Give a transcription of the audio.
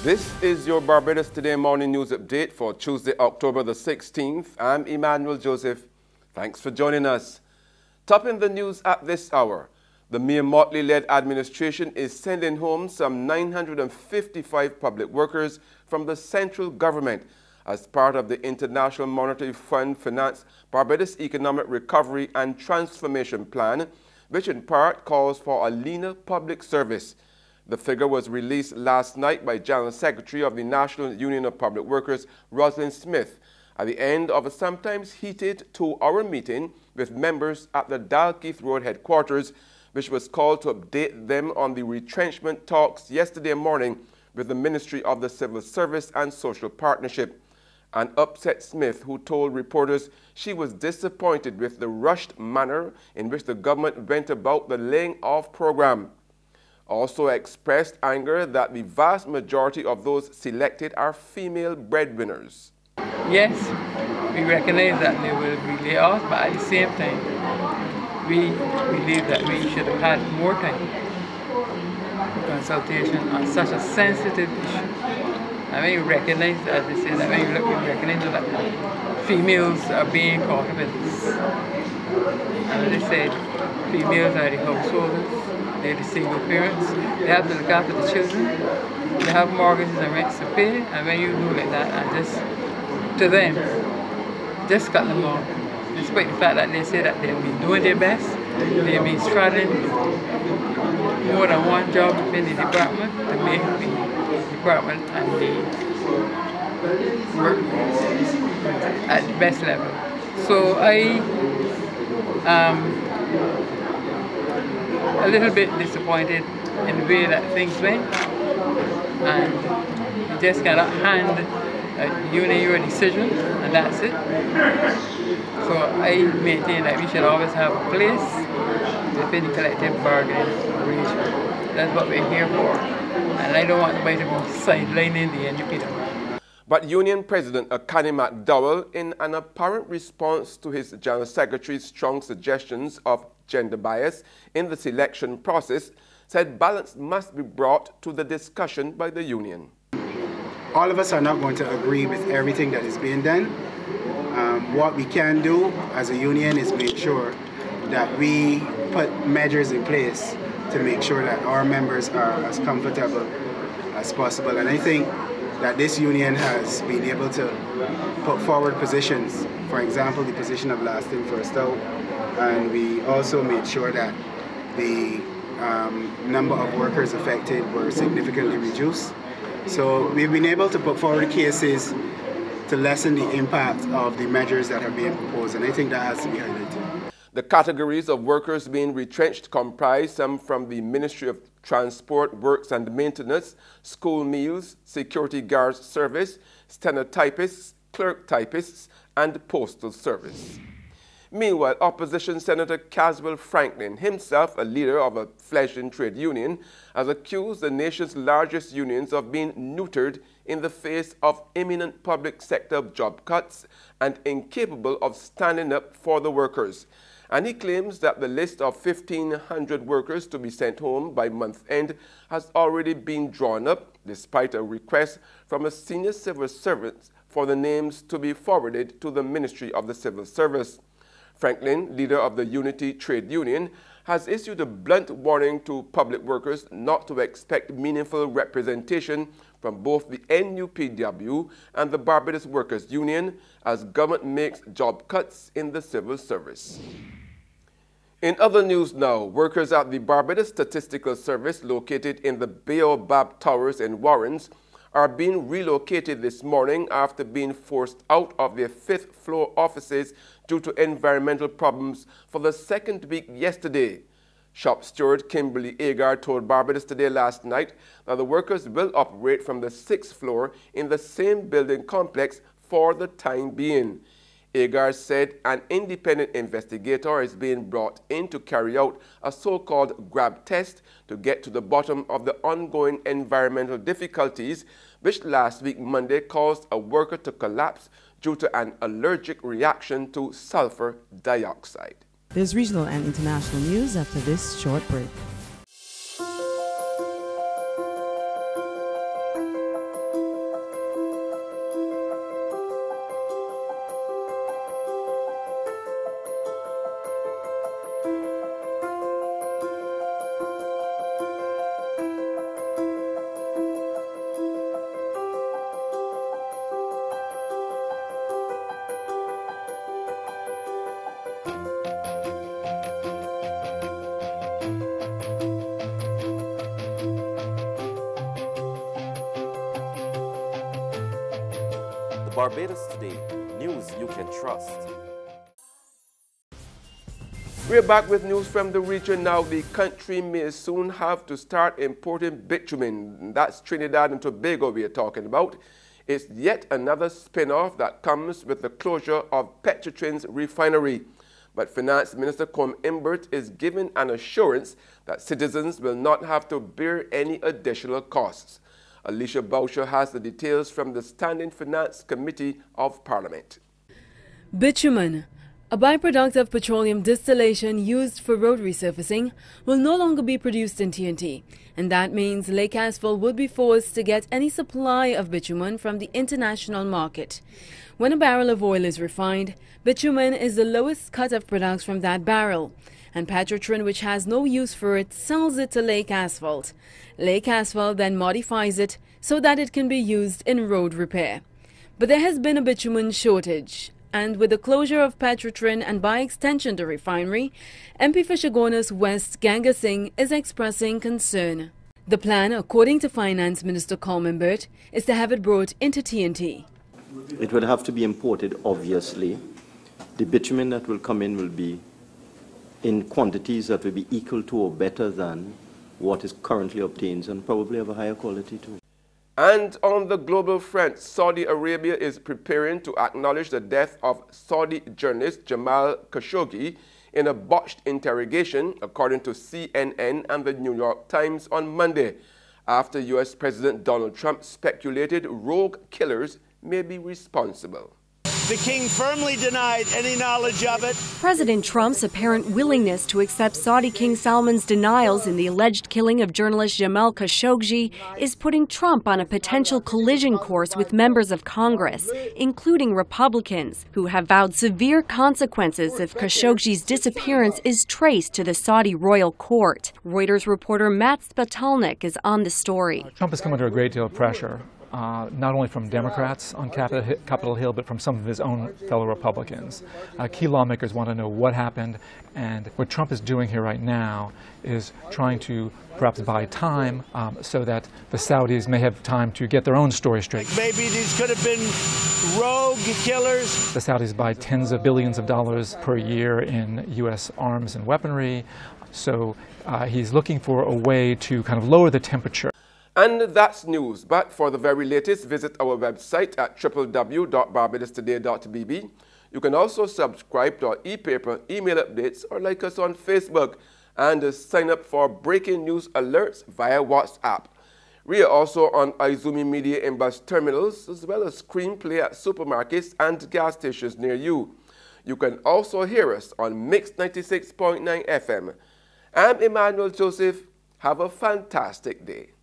This is your Barbados Today morning news update for Tuesday, October the 16th. I'm Emmanuel Joseph. Thanks for joining us. Topping the news at this hour, the Mayor Motley-led administration is sending home some 955 public workers from the central government as part of the International Monetary Fund financed Barbados Economic Recovery and Transformation Plan, which in part calls for a leaner public service. The figure was released last night by General Secretary of the National Union of Public Workers, Rosalind Smith, at the end of a sometimes heated two-hour meeting with members at the Dalkeith Road headquarters, which was called to update them on the retrenchment talks yesterday morning with the Ministry of the Civil Service and Social Partnership. And upset Smith, who told reporters she was disappointed with the rushed manner in which the government went about the laying off program. Also expressed anger that the vast majority of those selected are female breadwinners. Yes, we recognize that they will be laid off, but at the same time, we believe that we should have had more time for consultation on such a sensitive issue. I mean, we recognize, as they say, that when you look, we recognize that females are being caught up in this. And as they said, females are the householders. They're the single parents. They have to look after the children. They have mortgages and rents to pay. And when you do like that, and just to them, just cut them off. Despite the fact that they say that they've been doing their best, they've been straddling more than one job within the department to make the department and the work at the best level. So I a little bit disappointed in the way that things went, and you just cannot hand a union your decision and that's it. So I maintain that we should always have a place within the collective bargaining arrangement. That's what we're here for, and I don't want anybody to be sidelining the NUPW. But Union President Akani McDowell, in an apparent response to his General Secretary's strong suggestions of gender bias in the selection process, said balance must be brought to the discussion by the union. All of us are not going to agree with everything that is being done. What we can do as a union is make sure that we put measures in place to make sure that our members are as comfortable as possible. And I think that this union has been able to put forward positions, for example, the position of last in, first out, and we also made sure that the number of workers affected were significantly reduced. So we've been able to put forward cases to lessen the impact of the measures that are being proposed, and I think that has to be highlighted. The categories of workers being retrenched comprise some from the Ministry of Transport, Works and Maintenance, school meals, security guards service, stenotypists, clerk typists, and postal service. Meanwhile, opposition Senator Caswell Franklin, himself a leader of a fledgling trade union, has accused the nation's largest unions of being neutered in the face of imminent public sector job cuts and incapable of standing up for the workers. And he claims that the list of 1,500 workers to be sent home by month end has already been drawn up, despite a request from a senior civil servant for the names to be forwarded to the Ministry of the Civil Service. Franklin, leader of the Unity Trade Union, has issued a blunt warning to public workers not to expect meaningful representation from both the NUPW and the Barbados Workers Union as government makes job cuts in the civil service. In other news now, workers at the Barbados Statistical Service located in the Baobab Towers in Warrens are being relocated this morning after being forced out of their fifth-floor offices due to environmental problems for the second week yesterday. Shop steward Kimberly Agar told Barbados Today last night that the workers will operate from the sixth floor in the same building complex for the time being. Agar said an independent investigator is being brought in to carry out a so-called grab test to get to the bottom of the ongoing environmental difficulties, which last week Monday caused a worker to collapse due to an allergic reaction to sulfur dioxide. There's regional and international news after this short break. Barbados Today, news you can trust. We're back with news from the region now. The country may soon have to start importing bitumen. That's Trinidad and Tobago we are talking about. It's yet another spin-off that comes with the closure of Petrotrin's refinery. But Finance Minister Com Imbert is giving an assurance that citizens will not have to bear any additional costs. Alicia Boucher has the details from the Standing Finance Committee of Parliament. Bitumen, a byproduct of petroleum distillation used for road resurfacing, will no longer be produced in TNT, and that means Lake Asphalt would be forced to get any supply of bitumen from the international market. When a barrel of oil is refined, bitumen is the lowest cut of products from that barrel, and Petrotrin, which has no use for it, sells it to Lake Asphalt. Lake Asphalt then modifies it so that it can be used in road repair. But there has been a bitumen shortage, and with the closure of Petrotrin and by extension the refinery, MP for Chaguanas West Ganga Singh is expressing concern. The plan, according to Finance Minister Com Imbert, is to have it brought into TNT. It will have to be imported, obviously. The bitumen that will come in will be in quantities that will be equal to or better than what is currently obtained, and probably of a higher quality too. And on the global front, Saudi Arabia is preparing to acknowledge the death of Saudi journalist Jamal Khashoggi in a botched interrogation, according to CNN and the New York Times on Monday, after U.S. President Donald Trump speculated rogue killers may be responsible. The king firmly denied any knowledge of it. President Trump's apparent willingness to accept Saudi King Salman's denials in the alleged killing of journalist Jamal Khashoggi is putting Trump on a potential collision course with members of Congress, including Republicans, who have vowed severe consequences if Khashoggi's disappearance is traced to the Saudi royal court. Reuters reporter Matt Spatalnik is on the story. Trump has come under a great deal of pressure. Not only from Democrats on Capitol Hill, but from some of his own fellow Republicans. Key lawmakers want to know what happened, and what Trump is doing here right now is trying to perhaps buy time so that the Saudis may have time to get their own story straight. Maybe these could have been rogue killers. The Saudis buy tens of billions of dollars per year in U.S. arms and weaponry, so he's looking for a way to kind of lower the temperature. And that's news, but for the very latest, visit our website at www.barbadostoday.bb. You can also subscribe to our e-paper, email updates, or like us on Facebook, and sign up for breaking news alerts via WhatsApp. We are also on Izumi Media in bus terminals, as well as screenplay at supermarkets and gas stations near you. You can also hear us on Mix 96.9 FM. I'm Emmanuel Joseph. Have a fantastic day.